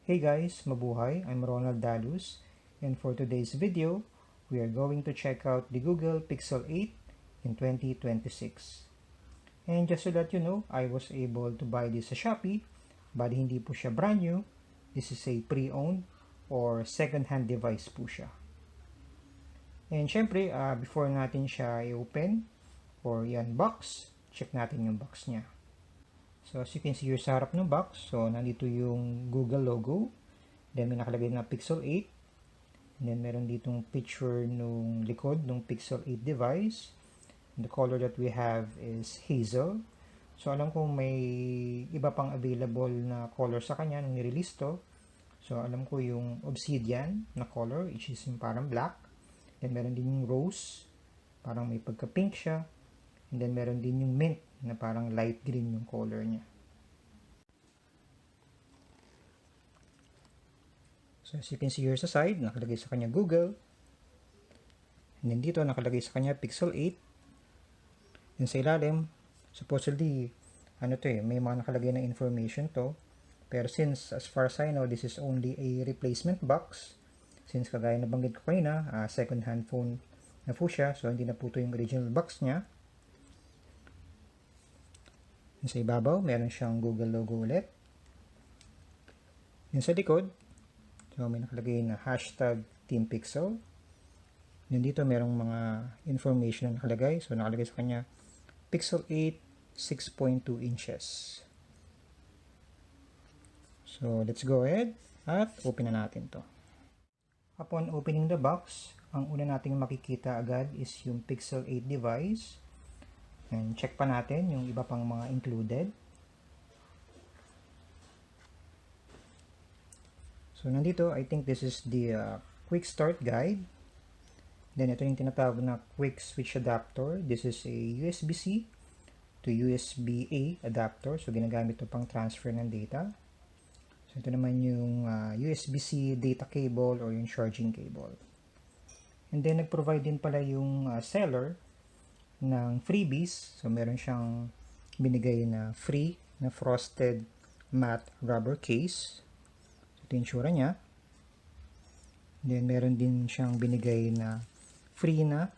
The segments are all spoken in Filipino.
Hey guys, mabuhay! I'm Ronald Dalus, and for today's video, we are going to check out the Google Pixel 8 in 2026. And just to let you know, I was able to buy this sa Shopee, but hindi po siya brand new. This is a pre-owned or second-hand device po siya. And syempre, before natin siya i-open or i-unbox, check natin yung box niya. So as you can see here sa harap ng box, so nandito yung Google logo. Then may nakalagay na Pixel 8. And then meron ditong picture nung likod ng Pixel 8 device. And the color that we have is hazel. So alam ko may iba pang available na color sa kanya nung nirelease to. So alam ko yung obsidian na color, which is yung parang black. Then meron din yung rose, parang may pagka-pink siya. And then meron din yung mint na parang light green yung color niya. So as you can see here sa side, nakalagay sa kanya Google. And then dito nakalagay sa kanya Pixel 8. And sa ilalim, supposedly, may mga nakalagay na information to. Pero since, as far as I know, this is only a replacement box. Since kagaya na banggit ko kanina, second-hand phone na po siya. So hindi na po ito yung original box niya. Sa ibabaw, meron siyang Google logo ulit. Yung sa likod, so may nakalagay na hashtag Team Pixel. Yung dito, merong mga information na nakalagay. So nakalagay sa kanya, Pixel 8, 6.2 inches. So let's go ahead at open na natin to. Upon opening the box, ang una nating makikita agad is yung Pixel 8 device. And check pa natin yung iba pang mga included. So nandito, I think this is the quick start guide. Then ito yung tinatawag na quick switch adapter. This is a USB-C to USB-A adapter. So ginagamit ito pang transfer ng data. So ito naman yung USB-C data cable or yung charging cable. And then nag-provide din pala yung seller ng freebies. So meron siyang binigay na free na frosted matte rubber case. So ito yung tsura niya. Then meron din siyang binigay na free na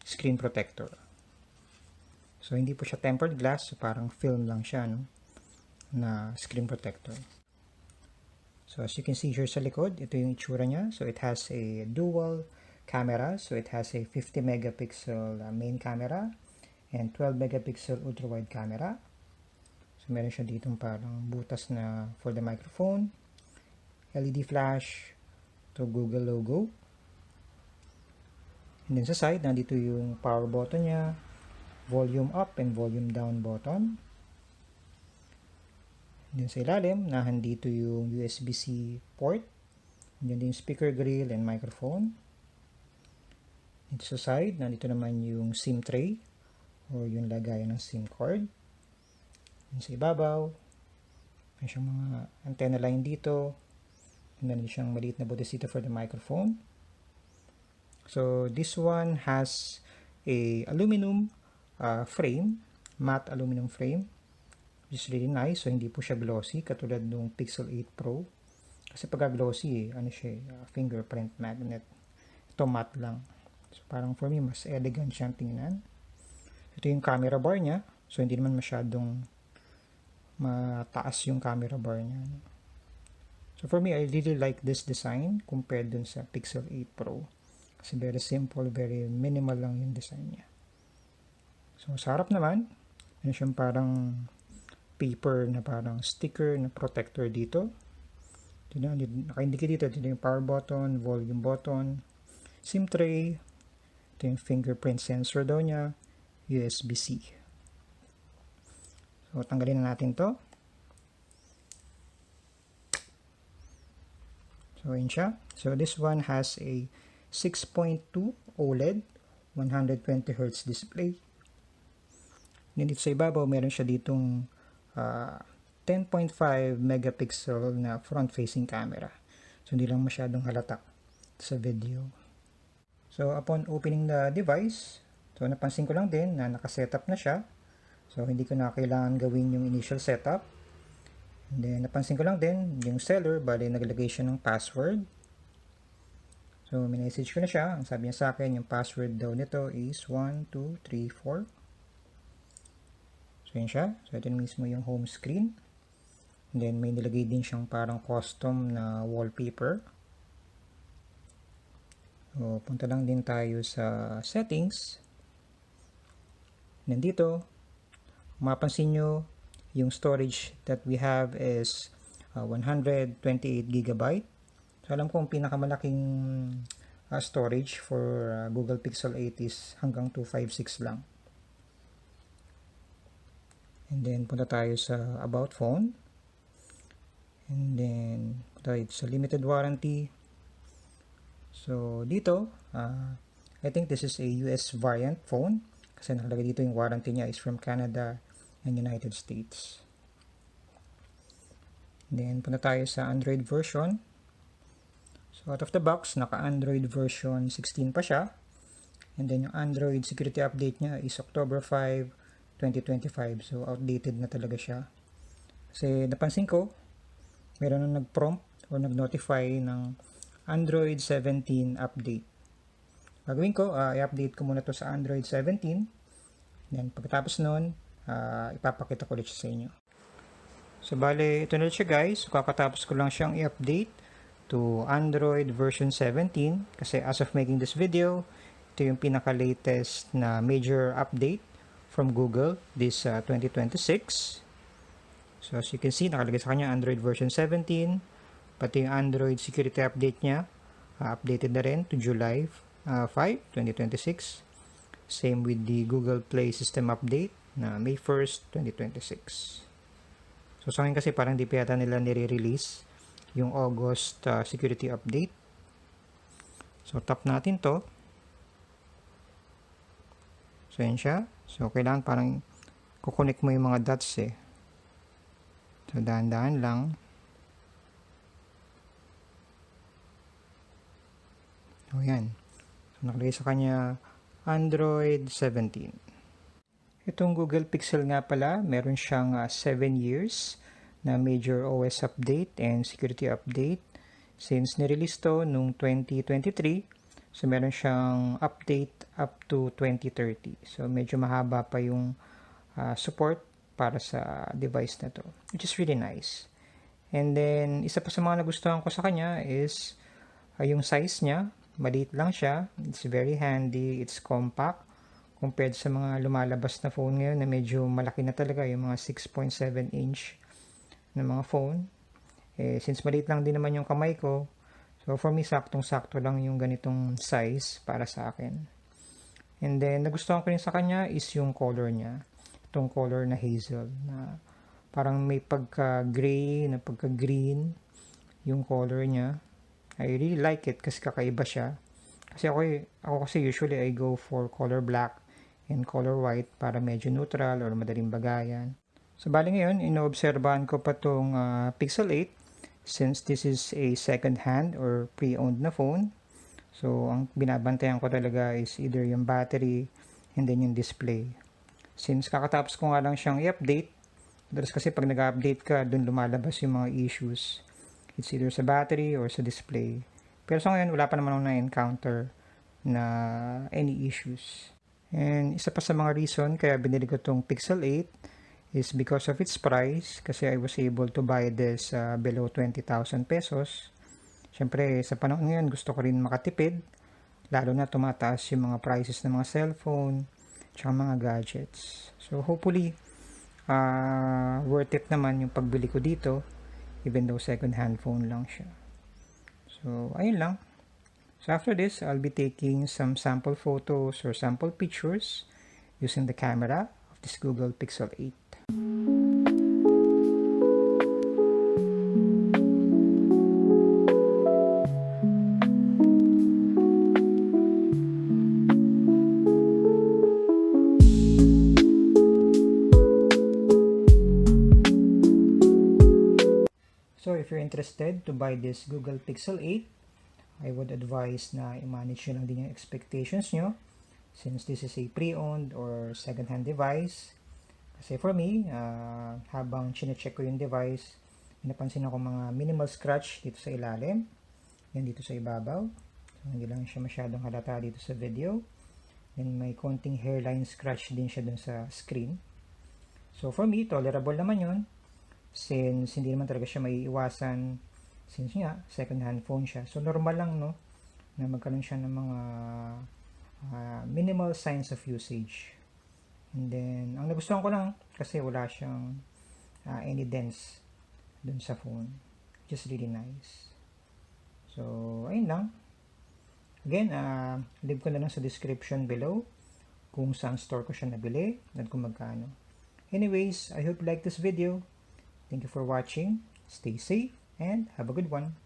screen protector. So hindi po siya tempered glass, so parang film lang siya, no, na screen protector. So as you can see here sa likod, ito yung itsura niya. So it has a dual camera. So it has a 50 megapixel main camera and 12 megapixel ultra-wide camera. So meron siya ditong parang butas na for the microphone, LED flash, to Google logo. And then sa side, nandito yung power button niya, volume up and volume down button. And then sa ilalim, nahandito yung USB-C port. And then yung speaker grill and microphone. Dito sa side, nandito naman yung SIM tray or yung lagayan ng SIM card. And sa ibabaw, may siyang mga antenna line dito. And then siyang maliit na bodysito for the microphone. So this one has a aluminum frame, matte aluminum frame, which is really nice. So hindi po siya glossy katulad ng Pixel 8 Pro. Kasi pagka glossy, fingerprint magnet. Ito matte lang. So parang for me, mas elegant siyang tingnan. Ito yung camera bar niya. So hindi naman masyadong mataas yung camera bar niya. So for me, I really like this design compared dun sa Pixel 8 Pro. Kasi very simple, very minimal lang yung design niya. So sa harap naman, yun siyang parang paper na parang sticker na protector dito. Naka-indicate dito. Dito yung power button, volume button, SIM tray. Ito yung fingerprint sensor daw niya, USB-C. So tanggalin na natin to. So yun siya. So this one has a 6.2 OLED 120Hz display. Then dito sa ibabaw, meron siya ditong 10.5 megapixel na front-facing camera. So hindi lang masyadong halata sa video. So upon opening the device, so napansin ko lang din na nakasetup na siya. So hindi ko na kailangan gawin yung initial setup. And then, napansin ko lang din, yung seller, bali naglagay siya ng password. So, minessage ko na siya. Ang sabi niya sa akin, yung password daw nito is 1234. So, yun siya. So, ito mismo yung home screen. And then, may nilagay din siyang parang custom na wallpaper. So, punta lang din tayo sa settings. And then dito, mapansin nyo, yung storage that we have is 128 GB. So, alam ko ang pinakamalaking storage for Google Pixel 8 is hanggang 256 lang. And then, punta tayo sa About Phone. And then, punta tayo sa Limited Warranty. So, dito, I think this is a US variant phone. Kasi nakalagay dito yung warranty niya is from Canada and United States. And then, punta tayo sa Android version. So, out of the box, naka-Android version 16 pa siya. And then, yung Android security update niya is October 5, 2025. So, outdated na talaga siya. Kasi, napansin ko, meron na nag-prompt or nag-notify ng Android 17 update. Gagawin ko, i-update ko muna to sa Android 17. Then, pagkatapos nun, ipapakita ko ulit siya sa inyo. So, bale, ito na siya guys. Kakatapos ko lang siyang i-update to Android version 17 kasi as of making this video, ito yung pinaka-latest na major update from Google this 2026. So as you can see, nakalagay sa kanya Android version 17, pati yung Android security update niya, updated na rin to July 5, 2026. Same with the Google Play system update na May 1st, 2026. So sa akin kasi parang di pa yata nila nire-release yung August security update. So, tap natin to. So, yan siya. So, kailangan parang kukonek mo yung mga dots eh. So, dahan-dahan lang. So, yan. So, nakalagay sa kanya Android 17. Itong Google Pixel nga pala, meron siyang 7 years na major OS update and security update since nirelease to nung 2023. So, meron siyang update up to 2030. So, medyo mahaba pa yung support para sa device na to, which is really nice. And then, isa pa sa mga nagustuhan ko sa kanya is yung size niya. Maliit lang siya. It's very handy. It's compact compared sa mga lumalabas na phone ngayon na medyo malaki na talaga, yung mga 6.7 inch ng mga phone. Since maliit lang din naman yung kamay ko, so for me, saktong-sakto lang yung ganitong size para sa akin. And then, nagustuhan ko rin sa kanya is yung color niya. Itong color na hazel, na parang may pagka-gray, na pagka-green yung color niya. I really like it kasi kakaiba siya. Kasi ako kasi usually I go for color black and color white para medyo neutral or madaling bagayan. So, bali ngayon, inoobserbahan ko pa itong Pixel 8 since this is a second-hand or pre-owned na phone. So, ang binabantayan ko talaga is either yung battery and then yung display. Since kakatapos ko nga lang siyang i-update, dalas kasi pag nag-update ka, dun lumalabas yung mga issues. It's either sa battery or sa display. Pero sa ngayon, wala pa naman akong na-encounter na any issues. And isa pa sa mga reason kaya binili ko itong Pixel 8 is because of its price, kasi I was able to buy this below 20,000 pesos. Siyempre, sa panahon ngayon, gusto ko rin makatipid, lalo na tumataas yung mga prices ng mga cellphone, tsaka mga gadgets. So, hopefully, worth it naman yung pagbili ko dito, even though second-hand phone lang siya. So, ayun lang. So, after this, I'll be taking some sample photos or sample pictures using the camera of this Google Pixel 8. So, if you're interested to buy this Google Pixel 8, I would advise na i-manage nyo lang din yung expectations nyo since this is a pre-owned or second-hand device. Kasi for me, habang chinecheck ko yung device, Napansin ako mga minimal scratch dito sa ilalim. Yan dito sa ibabaw. So, hindi lang siya masyadong halata dito sa video. And may konting hairline scratch din siya dun sa screen. So for me, tolerable naman yun. Since hindi naman talaga siya may iwasan. Since nga, second hand phone siya. So normal lang, no, na magkaroon siya ng mga minimal signs of usage. And then, ang nagustuhan ko lang, kasi wala siyang any dents dun sa phone. Just really nice. So, ayun lang. Again, leave ko na lang sa description below kung saan store ko siya nabili at kung magkano. Anyways, I hope you like this video. Thank you for watching. Stay safe and have a good one.